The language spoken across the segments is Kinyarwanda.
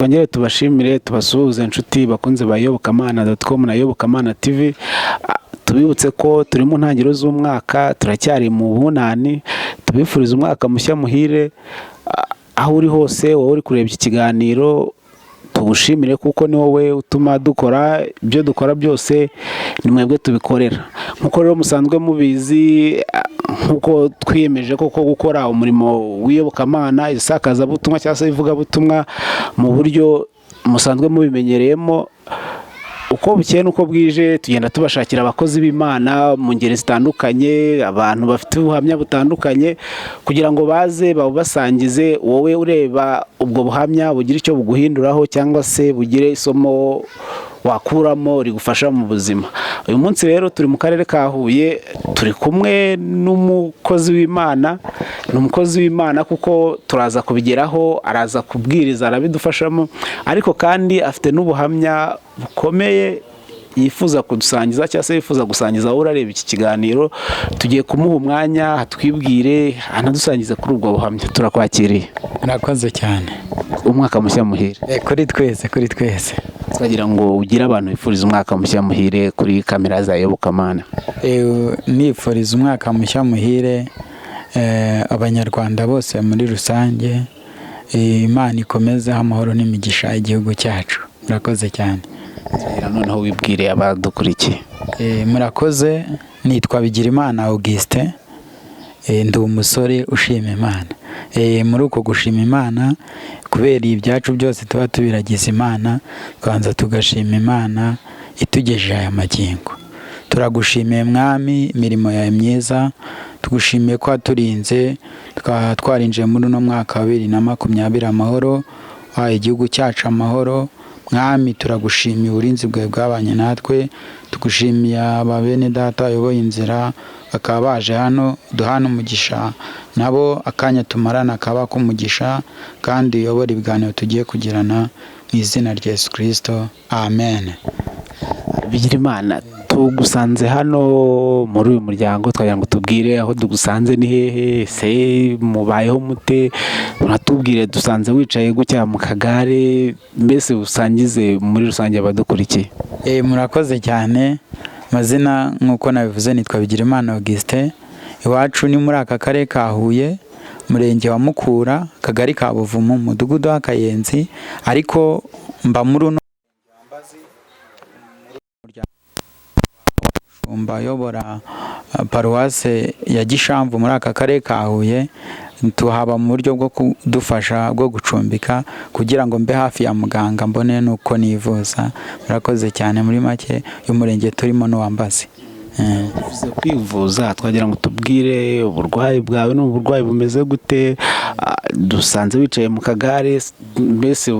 Twongere tubashimire tubasuhuze inshuti bakunze bayobokamana.com na yobokamana TV. Tubibutse ko turi mu ntangiriro z'umwaka, turacyari mu bunani, tubifuriza umwaka mushya muhire. Aho uri hose wowe uri kureba iki kiganiro, tugushimire kuko ni wowe utuma dukora ibyo dukora byose, ni mwebwe tubikorera. Nkuko rero musanzwe mubizi, nkuko twiyemeje koko gukora umurimo w'iyobokamana, isakaza butumwa cyangwa se ivuga butumwa mu buryo musanzwe mubimenyereyemo. Uko bukeye nuko bwije tugenda tubashakira abakozi b'Imana mu ngeri zitandukanye, abantu bafite ubuhamya butandukanye, kugira ngo baze babubasangize. Wowe ureba ubwo buhamya bugira icyo buguhinduraho cyangwa se bugire isomo wakuramo rigufasha mu buzima. Uyu munsi rero turi mu karere ka Huye, turi kumwe n'umukozi w'Imana. Ni umukozi w'Imana kuko turaza kubigeraho, araza kubwiriza, arabidufashamo, ariko kandi afite n'ubuhamya bukomeye yifuza kudusangiza cyangwa se yifuza gusangiza wowe urareba iki kiganiro. Tugiye kumuha umwanya hatwibwire, anadusangize kuri ubwo buhamya. Turakwakiriye. Murakoze cyane. Umwaka mushya muhire. Kuri twese. Twagira ngo ugire abantu bifuriza umwaka mushya muhire kuri kamera za Yobokamana. Nifuriza umwaka mushya muhire abanyarwanda bose muri rusange. Imana ikomeze amahoro n'imigisha igihugu cyacu. Murakoze cyane. Noneho wibwire abadukurikiye. Murakoze. Nitwa Bigirimana Augstin. Ndi umusore ushima Imana. Muri uko gushima Imana, kubera ibyacu byose tuba tubiragiza Imana, twanza tugashima Imana itugejeje aya magingo. Turagushimiye Mwami imirimo yawe myiza, tugushimiye ko waturinze twarinjiye muri uno mwaka wa 2020 amahoro, igihugu cyacu amahoro. Mwami turagushimiye uburinzi bwawe bwabanye natwe, tugushimiye ababene data bayoboye inzira bakaba baje hano, duhana umugisha nabo akanya tumarana akaba kumugisha, kandi uyobora ibiganiro tugiye kugirana mu izina rya Yesu Kristo, amen. Bigirimana, tugusanze hano muri uyu muryango, twagira ngo tubwire aho dugusanze ni hehe, se mubayeho mute? Uratubwire dusanze wicaye gutya mu kagare, mbese usangize muri rusange abadukurikiye. Murakoze cyane. Mazina nkuko nabivuze, nitwa Bigirimana Augstin. Iwacu ni muri aka karere ka Huye, murenge wa Mukura, kagari ka Buvumo, mudugudu wa Kayenzi, ariko mba muri uno yobora paruwase ya Gishamvu muri aka karere ka Huye. Tuhaba mu buryo bwo kudufasha bwo gucumbika kugira ngo mbe hafi ya muganga mbone nuko nivuza. Murakoze cyane. Muri make y'umurenge turimo n'uwambaze. Uvuze kwivuza, twagira ngo tubwire uburwayi bwawe n'uburwayi bumeze gute? Dusanze wicaye mu kagare, mbese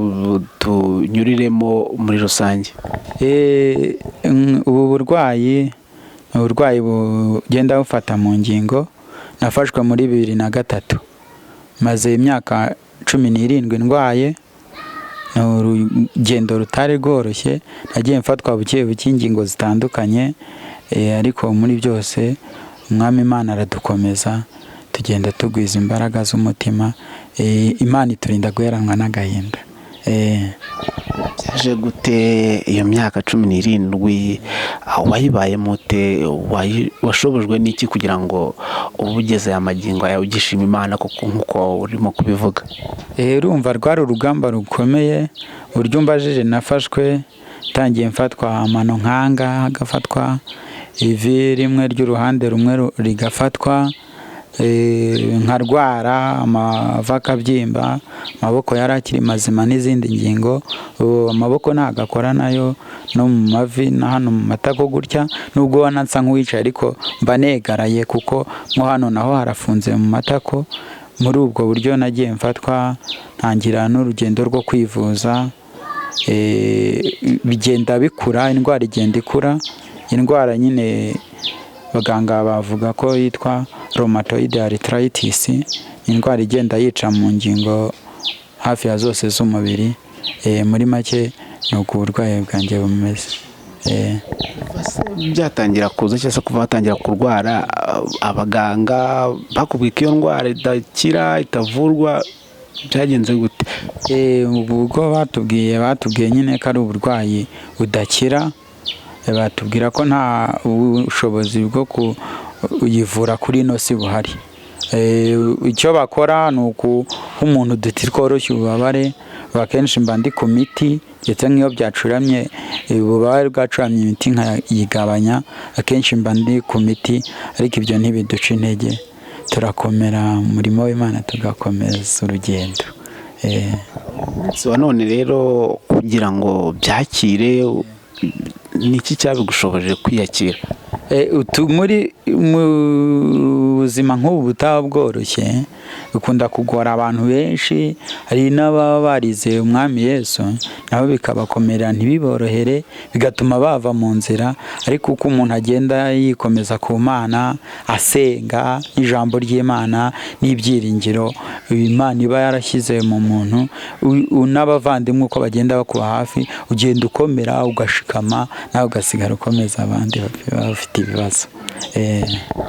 tunyuriremo muri rusange. Ubu burwayi bugenda bufata mu ngingo. Nafashwe muri 2003, maze imyaka 17 ndwaye. Urugendo rutari rworoshye, nagiye mfatwa buke ingingo zitandukanye, ariko muri byose Umwami Imana aradukomeza, tugenda tugwiza imbaraga z'umutima. Imana iturinda guheranwa n'agahinda. Byaje gute iyo myaka 17? Wayibaye mute? Washobojwe n'iki kugira ngo ubugeze amagingo yawe ugishima Imana kuko nkuko urimo kubivuga? Urumva rwari urugamba rukomeye. Buryo mbajije nafashwe, tangiye mfatwa amano nkanga, agafatwa ivi rimwe ry'uruhande rumwe rigafatwa, nkarwara amava akabyimba, amaboko yarakiri mazima n'izindi ngingo. Amaboko ntagakora nayo, no mu mavi na hano mu matako gutya, nubwo wanansa nk'uwicaye ariko mba negaraye kuko nko hano naho harafunze mu matako. Muri ubwo buryo nagiye mfatwa, ntangira n'urugendo rwo kwivuza. Bigenda bikura, indwara igenda ikura. Indwara nyine baganga bavuga ko yitwa rheumatoid arthritis, indwara igenda yica mu ngingo hafi ya zose z'umubiri. Muri make ni uko uburwayi bwanjye bumeze. Byatangira kuza cyangwa se kuva watangira kurwara, abaganga bakubwiye ko iyo ndwara idakira itavurwa, byagenze gute? ubwo batubwiye nyine ko ari uburwayi budakira, batubwira ko nta bushobozi bwo kuyivura kuri ino si buhari. Icyo bakora ni umuntu uduti tworoshya ububabare, akenshi mba ndi ku miti, ndetse nk'iyo byacuramye ububabare bwacuramye imiti nkayigabanya, akenshi mba ndi ku miti, ariko ibyo ntibiduca intege, turakomera umurimo w'Imana tugakomeza urugendo. Wa none rero kugira ngo byakire, niki cyabigushoboje kwiyakira? Mu buzima nk'ubu butaba bworoshye bikunda kugora abantu benshi, hari n'ababa barize umwami Yesu nabo bikabakomera ntibiborohere, bigatuma bava mu nzira, ariko uko umuntu agenda yikomeza ku Mana, asenga ijambo ry'Imana n'ibyiringiro Imana iba yarashyize mu muntu, n'abavandimwe uko bagenda bakuba hafi, ugenda ukomera ugashikama, nawe ugasigara ukomeza abandi bafite ibibazo.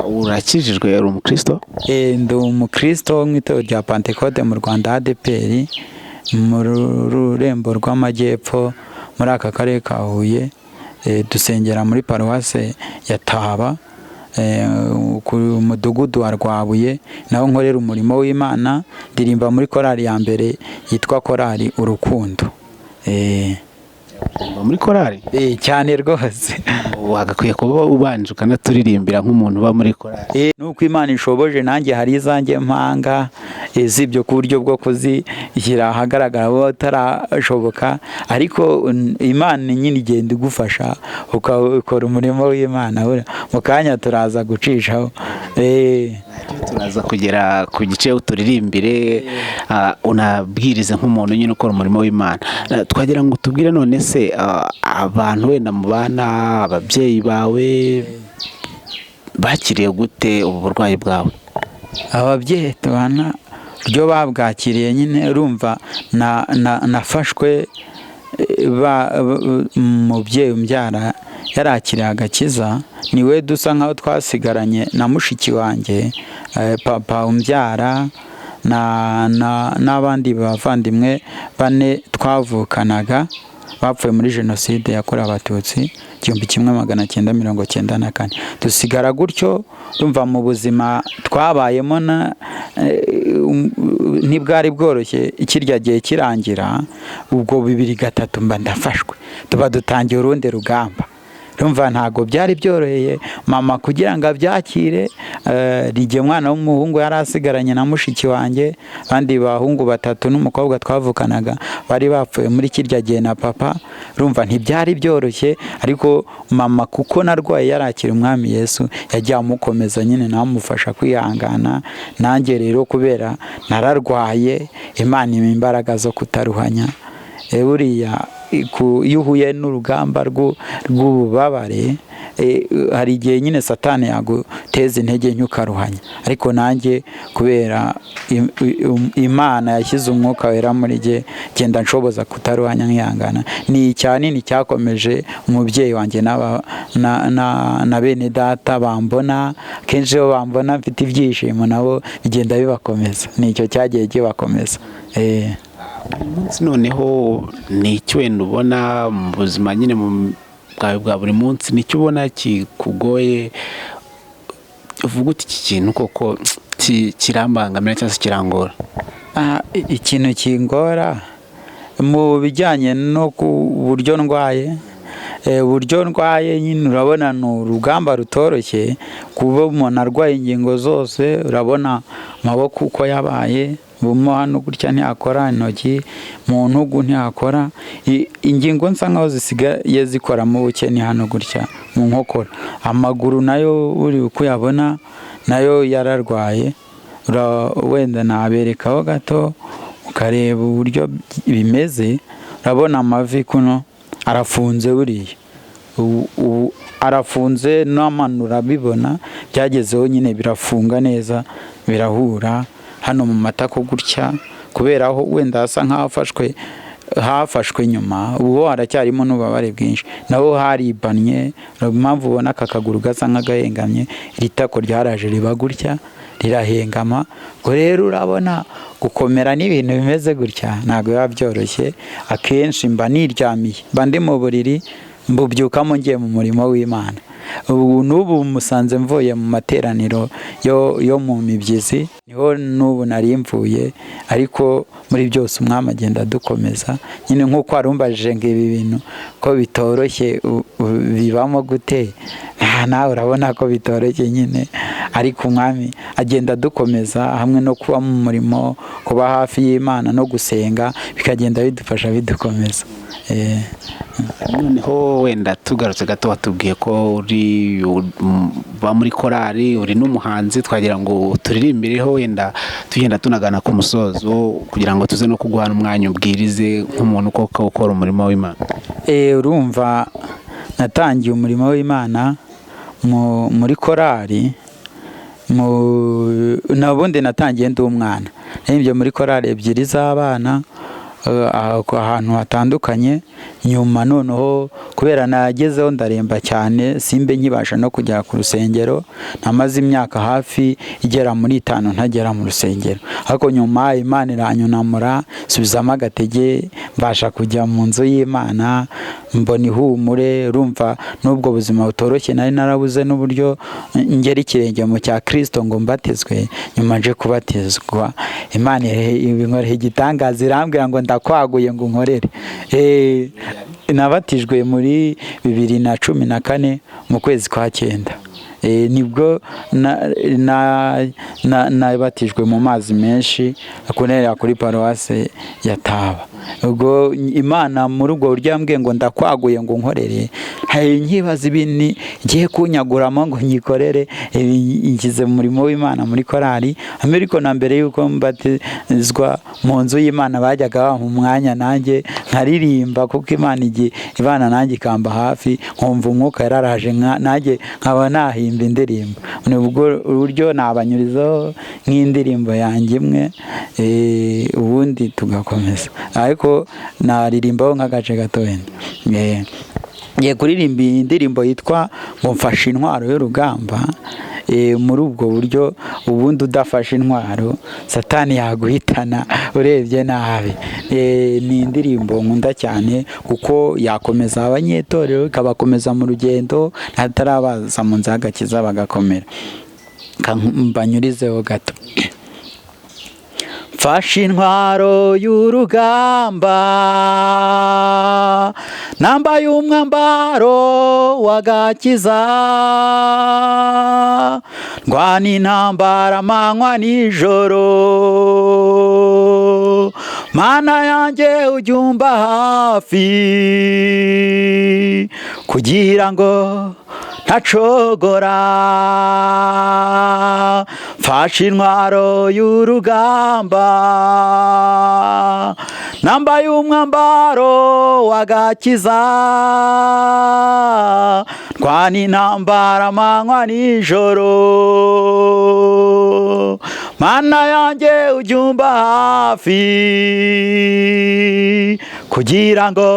Urakijijwe? uri umukristo? Ndi umukristo wo mu itorero rya Pentecote mu Rwanda, ADPR, mu rurembo rw'amajyepfo muri aka karere ka Huye. Dusengera muri paruwase ya Taba, ku mudugudu wa Rwabuye, naho nkorera umurimo w'Imana, ndirimba muri korali ya mbere yitwa korali Urukundo. Muri korali? Cyane rwose. Wagakwiye kuba ubanje ukanaturirimbira nk'umuntu uba muri korali. Nuko Imana ishoboje, nanjye hari izanjye mpanga, zibyo ku buryo bwo kuzishyira ahagaragara bo utarashoboka, ariko Imana nyine igenda igufasha ukakora umurimo w'Imana. Mu kanya turaza gucishaho, turaza kugera ku gice uturirimbire, unabwirize nk'umuntu nyine ukora umurimo w'Imana. Twagira ngo tubwire none se abantu wenda mu bana, ababyeyi bawe bakiriye gute ubu burwayi bwawe? Ababyeyi tubana ryo babwakiriye nyine, urumva nafashwe, umubyeyi umbyara yarakiriye agakiza, niwe dusa nkaho twasigaranye na mushiki wanjye, papa umbyara n'abandi bavandimwe 4 twavukanaga bapfuye muri jenoside yakorewe Abatutsi 1994. Dusigara gutyo, urumva mu buzima twabayemo ntibwari bworoshye. Ikirya gihe kirangira, ubwo 2-3 mba ndafashwe, tuba dutangiye urundi rugamba. Urumva ntago byari byoroheye mama kugira ngo abyakire. Rige mwana w'umuhungu yari asigaranye na mushiki wanjye, abandi bahungu 3 n'umukobwa twavukanaga bari bapfuye muri kirya gihe na papa. Urumva ntibyari byoroshye, ariko mama kuko narwaye yarakira umwami Yesu, yagiye amukomeza nyine namufasha kwihangana. Nanjye rero kubera nararwaye, Imana impa imbaraga zo kutaruhanya. Buriya iyo uhuye n'urugamba rw'ububabare, hari igihe nyine Satani yaguteza intege nke ukaruhanya, ariko nanjye kubera Imana yashyize umwuka wera muri jye, genda nshoboza kutaruhanya nkihangana. Ni icyanini cyakomeje umubyeyi wanjye na bene data bambona, kenshi iyo bambona mfite ibyishimo nabo bigenda bibakomeza, nicyo cyagiye kibakomeza. Umunsi noneho ni icyo wenda ubona mu buzima nyine bwawe bwa buri munsi, nicyo ubona kikugoye, uvuga uti iki kintu koko kirambangamira cyangwa se kirangora? Ikintu kingora mu bijyanye no ku buryo ndwaye, nyine urabona ni urugamba rutoroshye, kuba umuntu arwaye ingingo zose. Urabona amaboko uko yabaye, bumo hano gutya ntiyakora, intoki mu ntugu ntiyakora, ingingo nsa nkaho zisigaye zikora mu bukeni hano gutya mu nkokora. Amaguru nayo uri uko yabona nayo yararwaye. Wenda naberekaho gato ukareba uburyo bimeze. Urabona amavi kuno arafunze, buriya arafunze, n'amanura bibona byagezeho nyine birafunga neza, birahura hano mu matako gutya, kubera aho wenda hasa hafashwe nyuma, ubu haracyarimo n'ububabare bwinshi, naho haribanye. Impamvu ubona aka kaguru gasa nk'agahengamye, iri tako ryaraje riba gutya, rirahengama. ngo rero urabona gukomera n'ibintu bimeze gutya ntabwo biba byoroshye. Akenshi mba niryamiye, mba ndi mu buriri mbubyukamo ngiye mu murimo w'Imana. Ubu n'ubu musanze mvuye mu materaniro yo mu mibyizi, niho n'ubu nari mvuye, ariko muri byose umwami agenda dukomeza. Nyine nk'uko warumbajije ngo ibi bintu ko bitoroshye bibamo gute, nawe urabona ko bitoroshye nyine, ariko umwami agenda dukomeza hamwe no kuba mu murimo, kuba hafi y'Imana no gusenga, bikagenda bidufasha bidukomeza. Noneho wenda tugarutse gato, watubwiye ko uri ba muri korali, uri n'umuhanzi, twagira ngo turirimbireho wenda tugenda tunagana ku musozo, kugira ngo tuze no kuguhana umwanya ubwirize nk'umuntu uko ukora umurimo w'Imana. Urumva natangiye umurimo w'Imana muri korali, nabundi natangiye ndi umwana, narimbye muri korali ebyiri z'abana ahantu hatandukanye. Nyuma noneho kubera nagezeho ndaremba cyane, simbe nkibasha no kujya ku rusengero, namaze imyaka hafi igera muri 5 ntagera mu rusengero. Ariko nyuma Imana iranyunamura, subizamo agatege, mbasha kujya mu nzu y'Imana, mbona ihumure. Urumva n'ubwo buzima butoroshye nari narabuze n'uburyo ngera ikirenge mu cya Kristo ngo mbatizwe. Nyuma nje kubatizwa, Imana ibinkoreye igitangaza, irambwira ngo ndakwaguye ngo unkorere. Nabatijwe muri 2014 mu kwezi kwa 9. Nibwo nabatijwe mu mazi menshi akunera kuri paruwase ya Taba. Ubwo Imana muri ubwo buryo yambwiye ngo ndakwaguye ngo unkorere, nkibaza ibintu ngiye kunyaguramo ngo nyikorere. Ngize mu murimo w'Imana muri korali, ariko na mbere yuko mbatizwa mu nzu y'Imana bajyaga bampa umwanya nanjye nkaririmba, kuko Imana ibana nanjye ikamba hafi, nkumva umwuka yararaje nanjye nkaba nahimba indirimbo. Ubwo uburyo nabanyurizaho nk'indirimbo yanjye imwe, ubundi tugakomeza. Ariko naririmbaho nk'agace gato wenda. Ngiye kuririmba indirimbo yitwa ngo mfashe intwaro y'urugamba. Muri ubwo buryo, ubundi udafashe intwaro Satani yaguhitana urebye nabi. Ni indirimbo nkunda cyane, kuko yakomeza abanyetorero, ikabakomeza mu rugendo, natarabaza mu nzira y'agakiza bagakomera. Mbanyurizeho gato. Mfashe intwaro y'urugamba, nambaye umwambaro w'agakiza, ndwana intambara amanywa nijoro, Mana yanjye ujya umba hafi, kugira ngo ntacogora. Mfashe intwaro y'urugamba, nambaye umwambaro w'agakiza, ndwana intambara amanywa nijoro, Mana yanjye ujya umba hafi, kugira ngo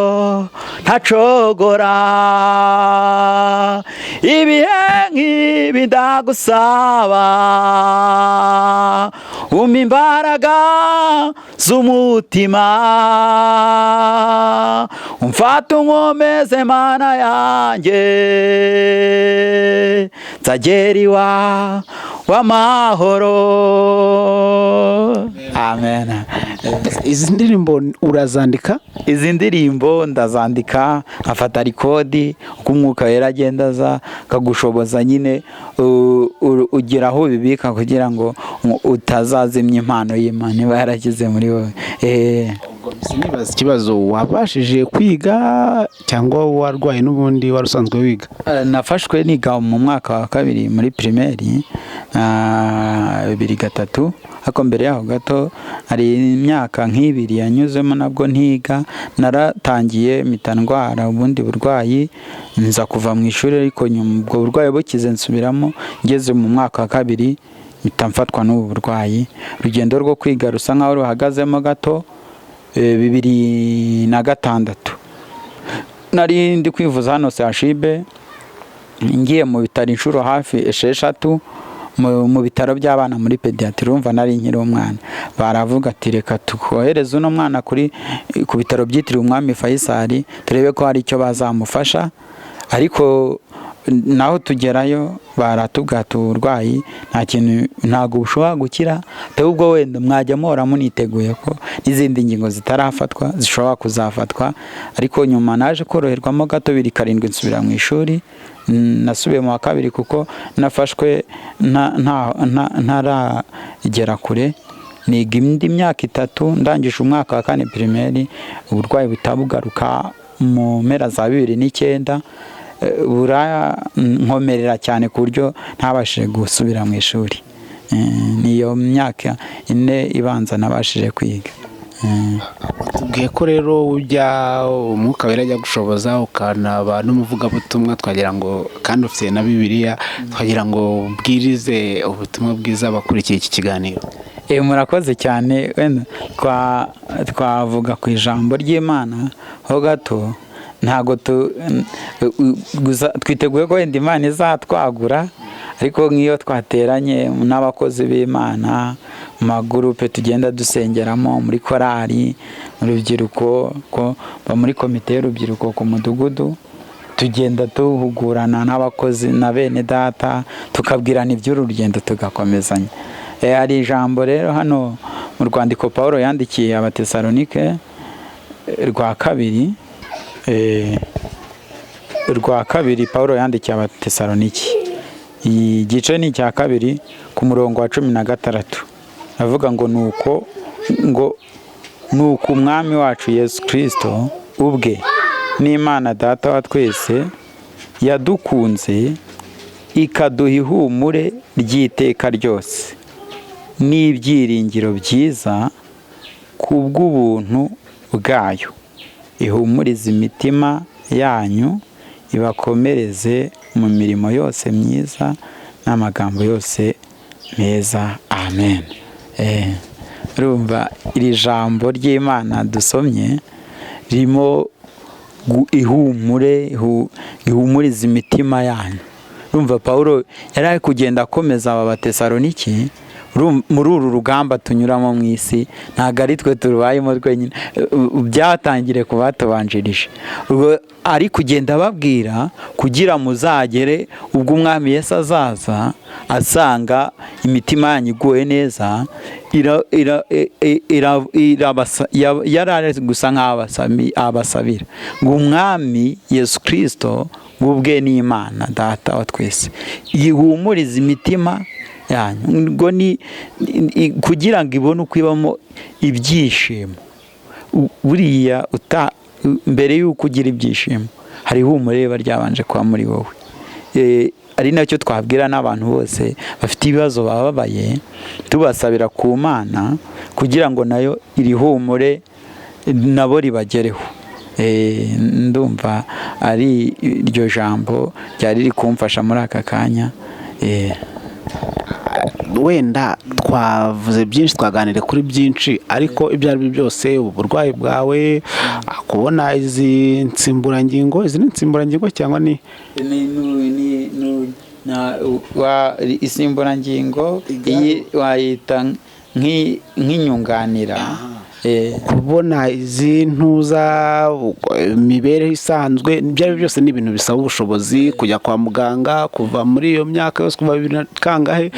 ntacogora. Ibihe nk'ibi ndagusaba, umpa imbaraga z'umutima, umfata unkomeze Mana yanjye, nzagera iwawe w'amahoro. Amen. Izi ndirimbo urazandika? Izi ndirimbo ndazandika, nkafata rikodi, uko umwuka wera agenda aza akagushoboza nyine ugira aho ubibika, kugira ngo utazazimya impano y'Imana iba yarashyize muri wowe. Nibaza ikibazo, wabashije kwiga cyangwa warwaye n'ubundi wari usanzwe wiga? Nafashwe niga mu mwaka wa 2 muri primaire 2003. Ariko mbere yaho gato hari imyaka nk'ibiri yanyuzemo nabwo ntiga. Naratangiye mpita ndwara ubundi burwayi, nza kuva mu ishuri, ariko nyuma ubwo burwayi bukize nsubiramo, ngeze mu mwaka wa 2 mpita mfatwa n'ubu burwayi. Urugendo rwo kwiga rusa nkaho ruhagazemo gato. 2006 nari ndi kwivuza hano CHB, ngiye mu bitaro inshuro hafi 6. mu bitaro by'abana muri pediatri, urumva nari nkiri umwana, baravuga ati reka tukohereze uno mwana ku bitaro byitiriwe umwami Faisal turebe ko hari icyo bazamufasha. Ariko naho tugerayo baratubwira uburwayi ntabwo bushobora gukira, ahubwo wenda mwajya muhora muniteguye ko n'izindi ngingo zitarafatwa zishobora kuzafatwa. Ariko nyuma naje koroherwamo gato 2007 nsubira mu ishuri, nasubiye mu wa kabiri kuko nafashwe ntaragera kure, niga indi myaka 3 ndangije umwaka wa 4 primaire, uburwayi butabugaruka mu mpera za 2009 burankomerera cyane ku buryo ntabashije gusubira mu ishuri. Niyo myaka 4 ibanza nabashije kwiga. Tubwiye ko rero ujya umwuka wera ajya gushoboza ukanaba n'umuvugabutumwa, twagira ngo kandi ufite na Bibiliya, twagira ngo ubwirize ubutumwa bwiza abakurikiye iki kiganiro. Murakoze cyane. Twavuga ku ijambo ry'Imana ho gato, ntago twiteguye ko wenda Imana izatwagura, ariko nk'iyo twateranye n'abakozi b'Imana mu magurupe tugenda dusengeramo, muri korali, mu rubyiruko, muri komite y'urubyiruko ku mudugudu, tugenda duhugurana n'abakozi na bene data, tukabwirana iby'uru rugendo tugakomezanya. Hari ijambo rero hano mu rwandiko Pawulo yandikiye Abatesalonike rwa kabiri Pawulo yandikiye Abatesalonike, igice ni icya 2 ku murongo wa 16, avuga ngo nuko umwami wacu Yesu Kristo ubwe n'Imana Data wa twese yadukunze ikaduha ihumure ry'iteka ryose n'ibyiringiro byiza kubw'ubuntu bwayo, ihumuriza imitima yanyu, ibakomereze mu mirimo yose myiza n'amagambo yose meza. Amen. Urumva iri jambo ry'Imana dusomye ririmo ihumuriza imitima yanyu. Urumva Pawulo yari ari kugenda akomeza aba Batesalonike muri uru rugamba tunyuramo mu isi, ntabwo ari twe turubayemo twenyine, byatangire ku batubanjirije. Ari kugenda ababwira kugira muzagere ubwo umwami Yesu azaza asanga imitima yanyu iguwe neza, yari gusa nk'abasabira ngo umwami Yesu Kristo ubwe n'Imana Data wa twese yihumuriza imitima yanyu, kugira ngo ibone uko ibamo ibyishimo. Buriya mbere y'uko ugira ibyishimo hari ihumure riba ryabanje kuba muri wowe. Ari nacyo twabwira n'abantu bose bafite ibibazo bababaye, tubasabira ku Mana kugira ngo nayo iri humure nabo ribagereho. Ndumva ari iryo jambo ryari riri kumfasha muri aka kanya. Wenda twavuze byinshi, twaganire kuri byinshi, ariko ibyo ari byo byose uburwayi bwawe, kubona izi nsimburangingo cyangwa ni insimburangingo wayita nk'inyunganira, kubona izi ntuza imibereho isanzwe, ibyo ari byo byose ni ibintu bisaba ubushobozi. Kujya kwa muganga kuva muri iyo myaka yose, kuva 2000 kangahe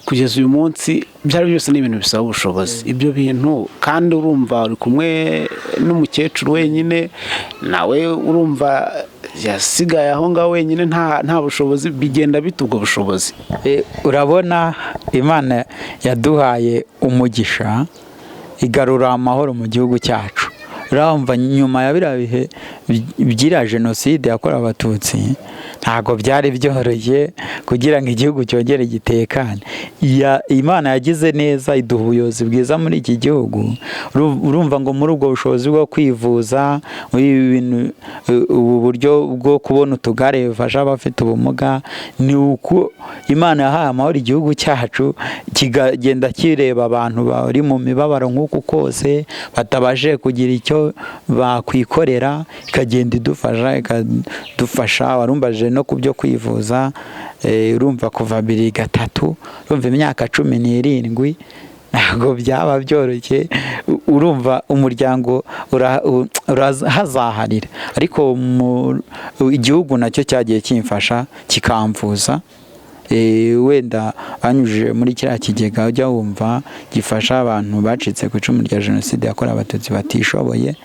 kugeza uyu munsi, ibyo ari byo byose ni ibintu bisaba ubushobozi. Ibyo bintu kandi urumva uri kumwe n'umukecuru wenyine, nawe urumva yasigaye aho ngaho wenyine, nta bushobozi, bigenda bita ubwo bushobozi. Urabona Imana yaduhaye umugisha, igarura amahoro mu gihugu cyacu. Urumva nyuma ya biriya bihe by'iriya jenoside yakorewe Abatutsi, ntabwo byari byoroshye kugira ngo igihugu cyongere gitekane. Imana yagize neza, iduha ubuyobozi bwiza muri iki gihugu. Urumva ngo muri ubwo bushobozi bwo kwivuza, ubu buryo bwo kubona utugare bifasha abafite ubumuga, ni uko Imana yahaye amahoro igihugu cyacu, kigagenda kireba abantu bari mu mibabaro nk'uku kose batabashe kugira icyo icyo bakwikorera ikagenda ikadufasha. Warumbaje no ku byo kwivuza, urumva kuva 2003 urumva imyaka 17 ntabwo byaba byoroshye, urumva umuryango urahazaharira, ariko igihugu nacyo cyagiye kimfasha kikamvuza. Wenda banyujije muri kiriya kigega ujya wumva gifasha abantu bacitse ku icumu rya jenoside yakorewe abatutsi batishoboye.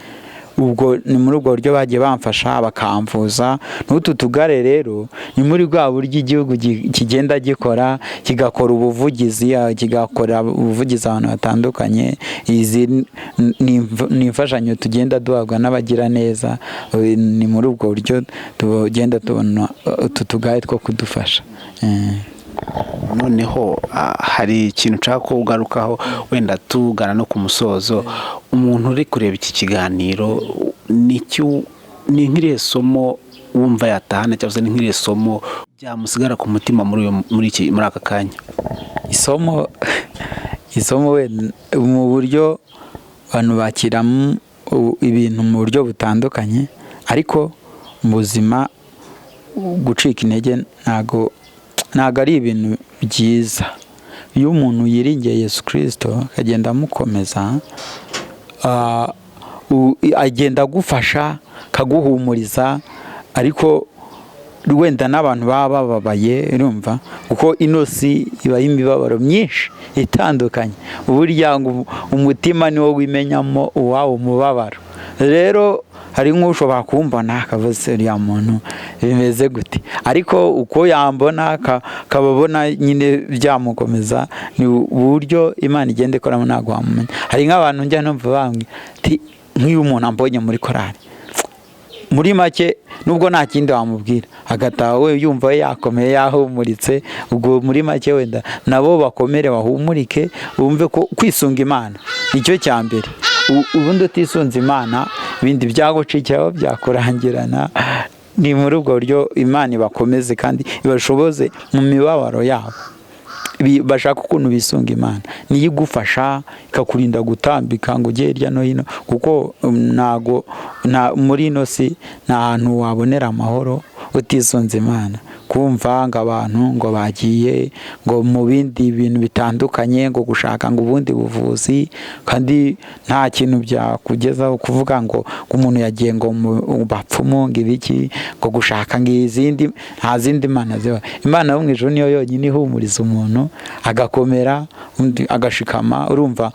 Ubwo ni muri ubwo buryo bagiye bamfasha bakamvuza. N'utu tugare rero ni muri bwa buryo igihugu kigenda gikora, kigakora ubuvugizi, kigakora ubuvugizi ahantu hatandukanye. Izi ni imfashanyo tugenda duhabwa n'abagira neza, ni muri ubwo buryo tugenda tubona utu tugare two kudufasha. Noneho hari ikintu nshaka ko ugarukaho wenda tugana no ku musozo. Umuntu uri kureba iki kiganiro ni nk'irihe somo wumva yatahana, cyangwa se ni nk'irihe somo byamusigara ku mutima muri aka kanya? Isomo mu buryo abantu bakiramo ibintu mu buryo butandukanye, ariko mu buzima gucika intege ntago ari ibintu byiza. Iyo umuntu yiringiye Yesu Kristo akagenda amukomeza, agenda agufasha akaguhumuriza, ariko wenda n'abantu baba bababaye, urumva kuko ino si ibaho imibabaro myinshi itandukanye. Burya ngo umutima niwo wimenyamo uwawo mubabaro. Rero hari nk'ushobora kumbona akavuze uriya muntu bimeze gute, ariko uko yambona akababona nyine byamukomeza. Ni uburyo Imana igenda ikoramo ntabwo wamumenya. Hari nk'abantu njya numva bambwira ati nk'iyo umuntu ambonye muri korali, muri make nubwo nta kindi wamubwira agataha we yumva we yakomeye yahumuritse. Ubwo muri make wenda nabo bakomere bahumurike, bumve ko kwisunga Imana nicyo cya mbere. Ubundi utisunze Imana ibindi byagucikiraho byakurangirana. Ni muri ubwo buryo Imana ibakomeze kandi ibashoboze mu mibabaro yabo. Bashaka ukuntu bisunga Imana, niyo igufasha ikakurinda gutambika ngo ujye hirya no hino, kuko muri ino si nta hantu wabonera amahoro utisunze Imana. Kumva ngo abantu ngo bagiye ngo mu bindi bintu bitandukanye, ngo gushaka ngo ubundi buvuzi, kandi nta kintu byakugezaho. Kuvuga ngo umuntu yagiye ngo mu bapfumu ngo ibiki, ngo gushaka ngo izindi, nta zindi mana ziba. Imana yo mu ijuru niyo yonyine ihumuriza umuntu agakomera, agashikama. Urumva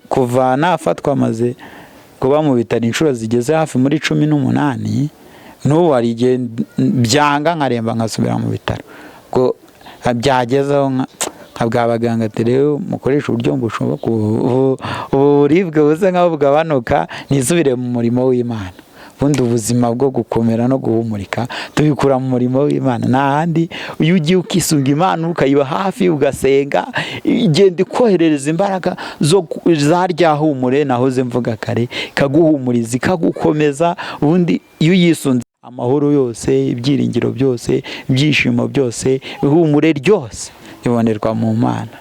kuva nafatwa maze kuba mu bitaro inshuro zigeze hafi muri 18, n'ubu hari igihe byanga nkaremba nkasubira mu bitaro. Ngo byagezeho nkabwira abaganga ati rero mukoresha uburyo bushoboka, ubu buribwe buze nk'aho bugabanuka, nisubire mu murimo w'Imana. Ubundi ubuzima bwo gukomera no guhumurika tubikura mu murimo w'Imana. N'ahandi iyo ugiye ukisunga Imana ukayiba hafi ugasenga, igenda ikoherereza imbaraga za ryahumure nahoze mvuga kare, ikaguhumuriza ikagukomeza. Ubundi iyo uyisunze amahoro yose, ibyiringiro byose, ibyishimo byose, ihumure ryose ibonerwa mu Mana.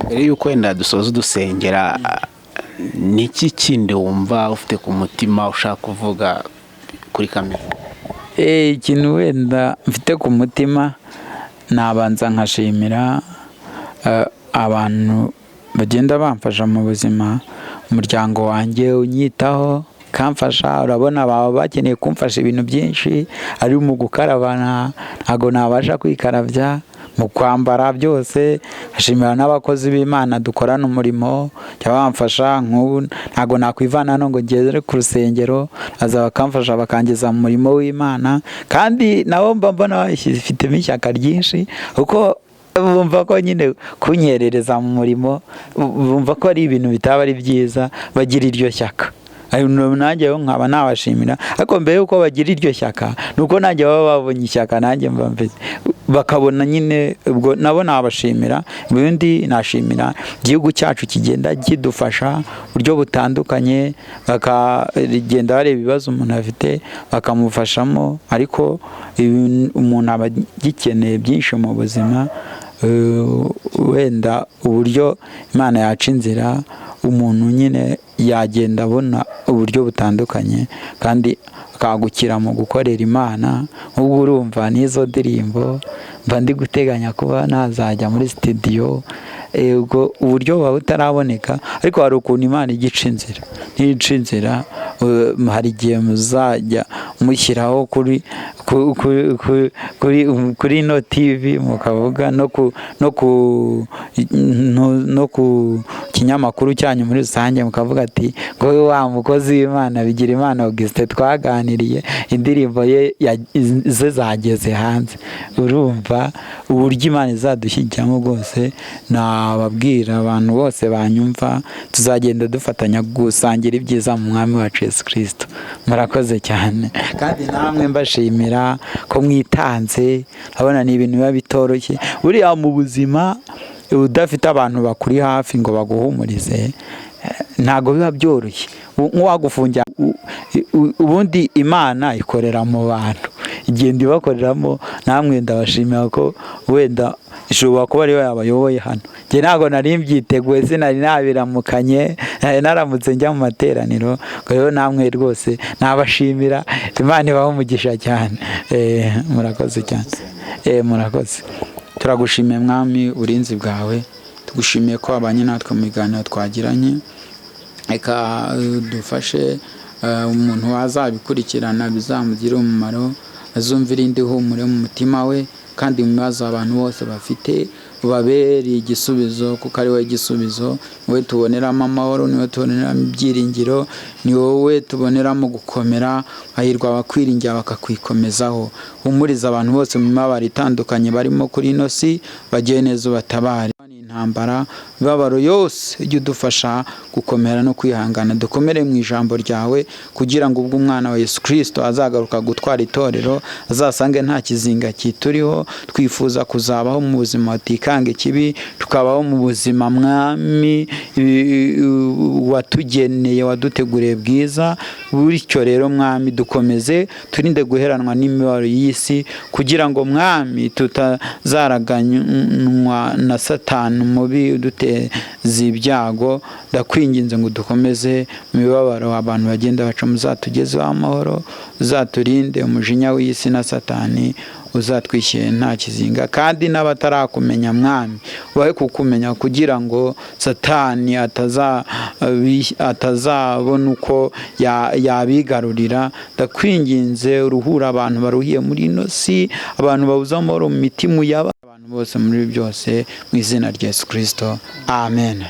Mbere yuko wenda dusoza dusengera, niki kindi wumva ufite ku mutima ushaka kuvuga kuri kamera? Ikintu wenda mfite ku mutima, nabanza nkashimira abantu bagenda bamfasha mu buzima. Umuryango wanjye unyitaho kamfasha, urabona baba bakeneye kumfasha ibintu byinshi, ari mu gukarabana ntago nabasha kwikarabya, mu kwambara byose. Ashimira n'abakozi b'Imana dukorana umurimo cyabamfasha. Nk'ubu ntago nakwivana no ngo ngeze ku rusengero, azaba kamfasha bakangeza mu murimo w'Imana, kandi nabo mbona bafitemo ishyaka ryinshi, kuko bumva ko nyine kunyerereza mu murimo, bumva ko ari ibintu bitaba ari byiza, bagira iryo shyaka. Nanjye nkaba nabashimira, ariko mbere yuko bagira iryo shyaka nuko nanjye baba babonye ishyaka nanjye mba mfite, bakabona nyine. Ubwo nabo nabashimira. Ubundi nashimira igihugu cyacu kigenda kidufasha buryo butandukanye, bakagenda bareba ibibazo umuntu afite bakamufashamo, ariko umuntu aba gikeneye byinshi mu buzima. wenda uburyo Imana yaca inzira umuntu nyine yagenda abona uburyo butandukanye kandi akagukira mu gukorera Imana. Ubwo urumva n'izo ndirimbo mba ndi guteganya kuba nazajya muri studio, ubwo uburyo buba butaraboneka, ariko hari ukuntu Imana igica inzira, ntiyica inzira. Hari igihe muzajya mushyiraho kuri ino TV mukavuga no ku kinyamakuru cyanyu muri rusange mukavuga ati ngo wa mukozi w'Imana Bigirimana Augstin twaganiriye indirimbo ye ze zageze hanze. Urumva uburyo Imana izadushyigikiramo bwose. Nababwira abantu bose banyumva, tuzagenda dufatanya gusangira ibyiza mu Mwami wacu Yesu Kristo. Murakoze cyane, kandi namwe mbashimira ko mwitanze. Abona ni ibintu biba bitoroshye buriya mu buzima, udafite abantu bakuri hafi ngo baguhumurize ntago biba byoroshye. Nk'uwagufungira ubundi Imana ikorera mu bantu, igenda ibakoreramo. Namwe ndabashimira ko wenda ishobora kuba ariyo yabayoboye hano. Njye ntabwo nari mbyiteguye, sinari nabiramukanye, naramutse njya mu materaniro. Rero namwe rwose nabashimira, Imana ibahe umugisha cyane. Murakoze cyane. Murakoze. Turagushimiye Mwami uburinzi bwawe, tugushimiye ko wabanye natwe mu biganiro twagiranye. Reka dufashe umuntu wazabikurikirana bizamugire umumaro, azumvira indi humure mu mutima we, kandi mu bibazo abantu bose bafite ubabereye igisubizo, kuko ari wowe igisubizo. Ni wowe tuboneramo amahoro, ni wowe tuboneramo ibyiringiro, ni wowe tuboneramo gukomera. Hahirwa abakwiringira bakakwikomezaho. Humuriza abantu bose mu mibabaro itandukanye barimo kuri ino si, bagiye neza ubatabare. Intambara, imibabaro yose ujye udufasha gukomera no kwihangana. Dukomere mu ijambo ryawe, kugira ngo ubwo umwana wa Yesu Kristo azagaruka gutwara itorero azasange nta kizinga kituriho. Twifuza kuzabaho mu buzima butikanga ikibi, tukabaho mu buzima Mwami watugeneye, waduteguriye bwiza. Bityo rero Mwami dukomeze turinde guheranwa n'imibabaro y'isi, kugira ngo Mwami tutazaraganywa na Satani umubi uduteza ibyago. Ndakwinginze ngo dukomeze mu mibabaro abantu bagenda baca, muzatugezeho amahoro, uzaturinde umujinya w'isi na Satani, uzatwishyire nta kizinga. Kandi n'abatarakumenya Mwami ubahe kukumenya, kugira ngo Satani atazabona uko yabigarurira. Ndakwinginze uruhura abantu baruhiye muri ino si, abantu babuze amahoro mu mitima yaba abantu bose muri byose, mu izina rya Yesu Kristo. Amen.